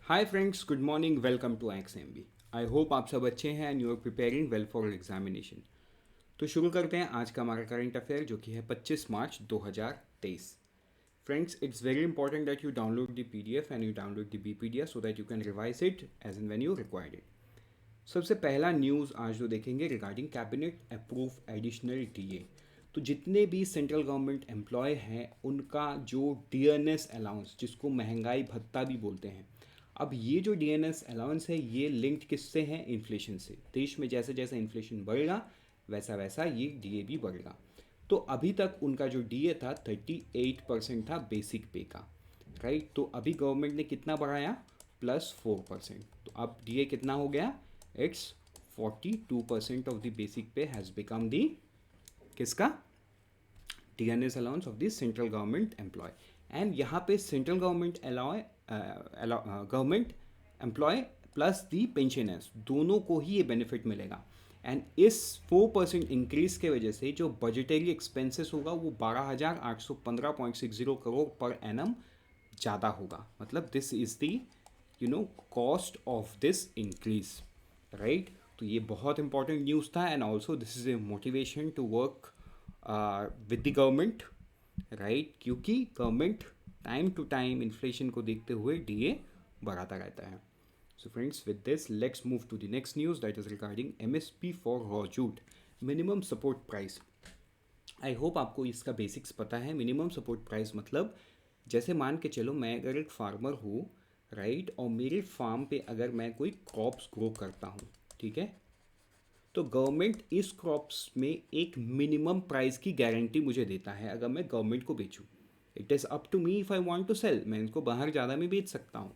Hi friends, good morning, welcome to XMB. I hope आप सब अच्छे हैं and you are preparing well for examination. तो शुरू करते हैं आज का हमारा करंट अफेयर जो कि है 25 March 2023। Friends, it's very important that you download the PDF and you download the BPDF so that you can revise it as and when you required it. सबसे पहला न्यूज़ आज जो देखेंगे regarding cabinet approve additional DA. तो जितने भी central government employ हैं उनका जो डीएनएस अलाउंस, जिसको महंगाई भत्ता भी बोलते हैं, अब ये जो डीएनएस अलाउंस है ये लिंक्ड किससे है? इन्फ्लेशन से। देश में जैसे जैसे इन्फ्लेशन बढ़ेगा वैसा वैसा ये डीए भी बढ़ेगा। तो अभी तक उनका जो डीए था 38% था बेसिक पे का, राइट। तो अभी गवर्नमेंट ने कितना बढ़ाया? +4%। तो अब डीए कितना हो गया? It's 42% of the basic pay has become the किसका? Dearness allowance of the central government employ. And यहाँ पे central government allow government employ plus the pensioners दोनों को ही ये बेनिफिट मिलेगा। एंड इस 4% इंक्रीज के वजह से जो बजटरी एक्सपेंसेस होगा वो 12,815.60 करोड़ पर एनम ज़्यादा होगा। मतलब this is the cost of this increase, right. तो ये बहुत इंपॉर्टेंट न्यूज़ था and also this is a motivation to work with the government, right, क्योंकि government time to time inflation को देखते हुए डीए बढ़ाता रहता है। So friends, with this let's move to the next news that is regarding MSP for raw jute, minimum support price. I hope आपको इसका basics पता है। मिनिमम सपोर्ट प्राइस मतलब जैसे मान के चलो मैं अगर एक फार्मर हूँ, राइट, और मेरे फार्म पे अगर मैं कोई क्रॉप्स ग्रो करता हूँ, ठीक है, तो गवर्नमेंट इस क्रॉप्स में एक मिनिमम प्राइस की गारंटी मुझे देता है अगर मैं गवर्नमेंट को बेचूँ। It is up to me if I want to sell, मैं इनको बाहर ज़्यादा में बेच सकता हूँ,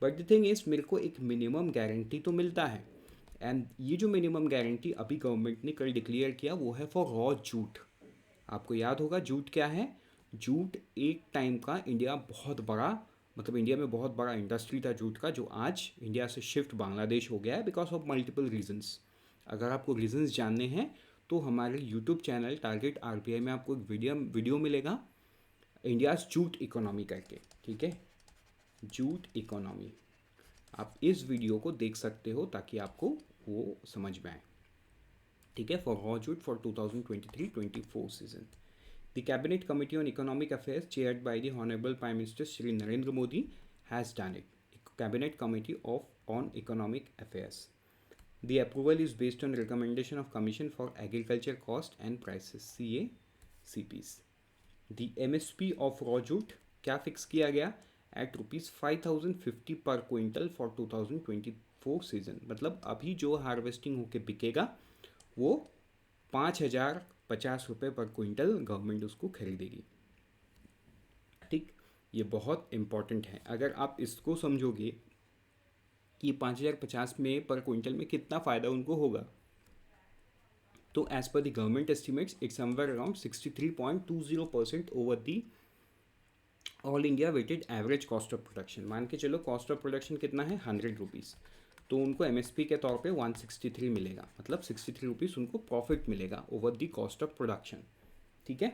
बट द थिंग इज़ मेरे को एक मिनिमम गारंटी तो मिलता है। एंड ये जो मिनिमम गारंटी अभी गवर्नमेंट ने कल डिक्लेयर किया वो है फॉर रॉ जूट। आपको याद होगा जूट क्या है? जूट एक टाइम का इंडिया बहुत बड़ा, मतलब इंडिया में बहुत बड़ा इंडस्ट्री था जूट का, जो आज इंडिया से शिफ्ट बांग्लादेश हो गया है बिकॉज ऑफ मल्टीपल रीजंस। अगर आपको रीजंस जानने हैं तो हमारे यूट्यूब चैनल टारगेट आरबीआई में आपको एक वीडियो मिलेगा इंडियाज जूट इकोनॉमी करके, ठीक है, जूट इकोनॉमी। आप इस वीडियो को देख सकते हो ताकि आपको वो समझ में आए, ठीक है, for raw jute for 2023-24 season. The Cabinet Committee on Economic Affairs, chaired by the Honorable Prime Minister Shri Narendra Modi, has done it. Cabinet Committee on Economic Affairs. The approval is based on recommendation of Commission for Agriculture Cost and Prices (CACPs). The MSP of raw jute क्या fix किया गया? Eight ₹5,050 पर quintal for 2024 season. मतलब अभी जो harvesting होके बिकेगा वो 5,050 रुपये पर क्विंटल गवर्नमेंट उसको खरीदेगी, ठीक। ये बहुत इंपॉर्टेंट है। अगर आप इसको समझोगे कि 5,050 में पर क्विंटल में कितना फ़ायदा उनको होगा, तो as per the government estimates it's somewhere around 63.20% over the all India weighted average cost of production. मान के चलो कॉस्ट ऑफ प्रोडक्शन कितना है? 100 रुपीज़। तो उनको एमएसपी के तौर पे 163 मिलेगा, मतलब 63 रुपीज़ उनको प्रॉफिट मिलेगा over the cost of production, ठीक है।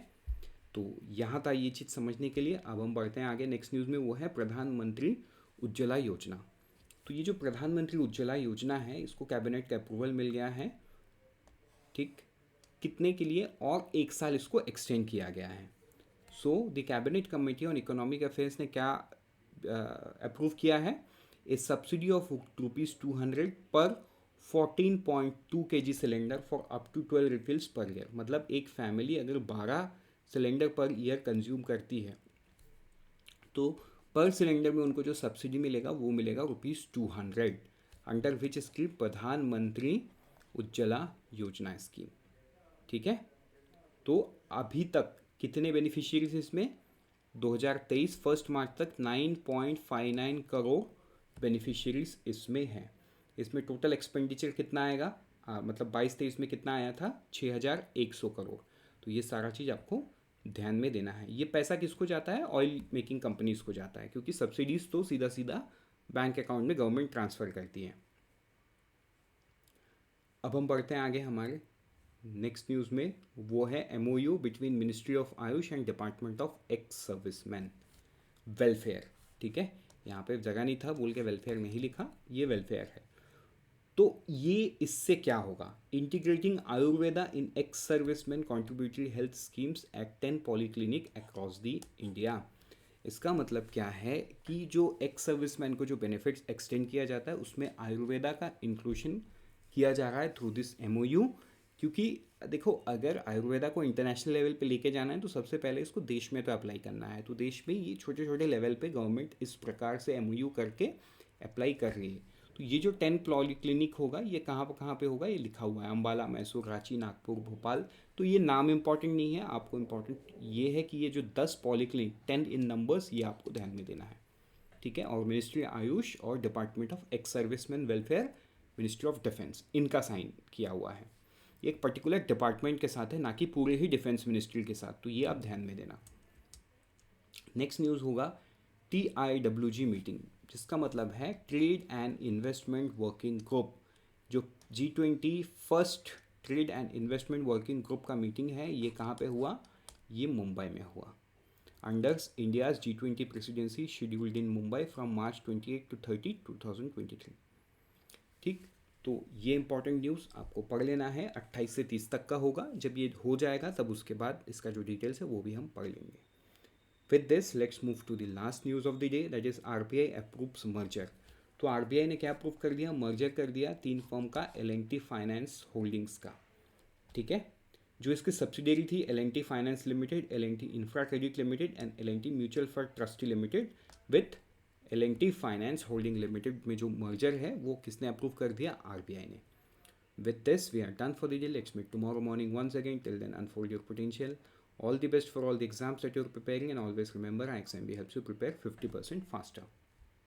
तो यहाँ था ये चीज़ समझने के लिए। अब हम बढ़ते हैं आगे नेक्स्ट न्यूज़ में, वो है प्रधानमंत्री उज्ज्वला योजना। तो ये जो प्रधानमंत्री उज्ज्वला योजना है इसको कैबिनेट का अप्रूवल मिल गया है, ठीक। कितने के लिए? और 1 साल इसको एक्सटेंड किया गया है। So the cabinet committee on economic affairs ने क्या अप्रूव किया है? ए सब्सिडी ऑफ ₹200 पर 14.2 kg cylinder for up to 12 refills per year. मतलब एक फैमिली अगर 12 सिलेंडर पर ईयर कंज्यूम करती है तो पर सिलेंडर में उनको जो सब्सिडी मिलेगा वो मिलेगा ₹200, अंडर विच स्कीम? प्रधानमंत्री उज्ज्वला योजना स्कीम, ठीक है। तो अभी तक कितने बेनिफिशियरीज इसमें? 2023 फर्स्ट मार्च तक 9.59 करोड़ बेनिफिशियरीज इसमें हैं। इसमें टोटल एक्सपेंडिचर कितना आएगा? मतलब 22-23 में कितना आया था? 6,100 करोड़। तो ये सारा चीज़ आपको ध्यान में देना है। ये पैसा किसको जाता है? ऑयल मेकिंग कंपनीज को जाता है, क्योंकि सब्सिडीज़ तो सीधा सीधा बैंक अकाउंट में गवर्नमेंट ट्रांसफ़र करती है। अब हम बढ़ते हैं आगे हमारे नेक्स्ट न्यूज़ में, वो है MOU between ministry of Ayush and department of ex serviceman welfare, ठीक है। यहाँ पे जगह नहीं था बोल के वेलफेयर नहीं लिखा, ये वेलफेयर है। तो ये इससे क्या होगा, integrating Ayurveda in ex servicemen contributory health schemes at 10 polyclinic across the India. इसका मतलब क्या है कि जो एक्स सर्विसमैन को जो बेनिफिट्स एक्सटेंड किया जाता है उसमें आयुर्वेदा का इंक्लूशन किया जा रहा है थ्रू दिस एमओयू। क्योंकि देखो, अगर आयुर्वेदा को इंटरनेशनल लेवल पे लेके जाना है तो सबसे पहले इसको देश में तो अप्लाई करना है। तो देश में ये छोटे छोटे लेवल पे गवर्नमेंट इस प्रकार से एमओयू करके अप्लाई कर रही है। तो ये जो 10 पॉलीक्लिनिक होगा ये कहाँ पे होगा, ये लिखा हुआ है अम्बाला, मैसूर, रांची, नागपुर, भोपाल। तो ये नाम इंपॉर्टेंट नहीं है, आपको इंपॉर्टेंट ये है कि ये जो 10 पॉलीक्लिनिक, 10 इन नंबर्स, ये आपको ध्यान में देना है। ठीक है, और मिनिस्ट्री आयुष और department of ex serviceman welfare, ministry of defence, इनका साइन किया हुआ है। ये एक पर्टिकुलर डिपार्टमेंट के साथ है, ना कि पूरे ही डिफेंस मिनिस्ट्री के साथ, तो ये आप ध्यान में देना। नेक्स्ट न्यूज़ होगा TIWG मीटिंग, जिसका मतलब है trade and investment working group. जो G20 first trade and investment working group का मीटिंग है, ये कहाँ पे हुआ, ये मुंबई में हुआ। Under India's G20 presidency scheduled in Mumbai from March 28 to 30, 2023। ठीक, तो ये इंपॉर्टेंट न्यूज़ आपको पढ़ लेना है। 28 से 30 तक का होगा, जब ये हो जाएगा तब उसके बाद इसका जो डिटेल्स है वो भी हम पढ़ लेंगे। With this, let's move to the last news of the day, that is RBI approves merger। तो RBI ने क्या अप्रूव कर दिया, मर्जर कर दिया 3 फर्म का, L&T फाइनेंस होल्डिंग्स का। ठीक है, जो इसकी सब्सिडियरी थी L&T finance limited, L&T infra credit limited and L&T mutual fund trustee limited, with L&T finance holding limited में जो मर्जर है वो किसने अप्रूव कर दिया, RBI ने। With this, we are done for the day. Let's meet tomorrow morning once again. Till then, unfold your potential. All the best for all the exams that you're preparing, and always remember, IXMB helps you prepare 50% faster.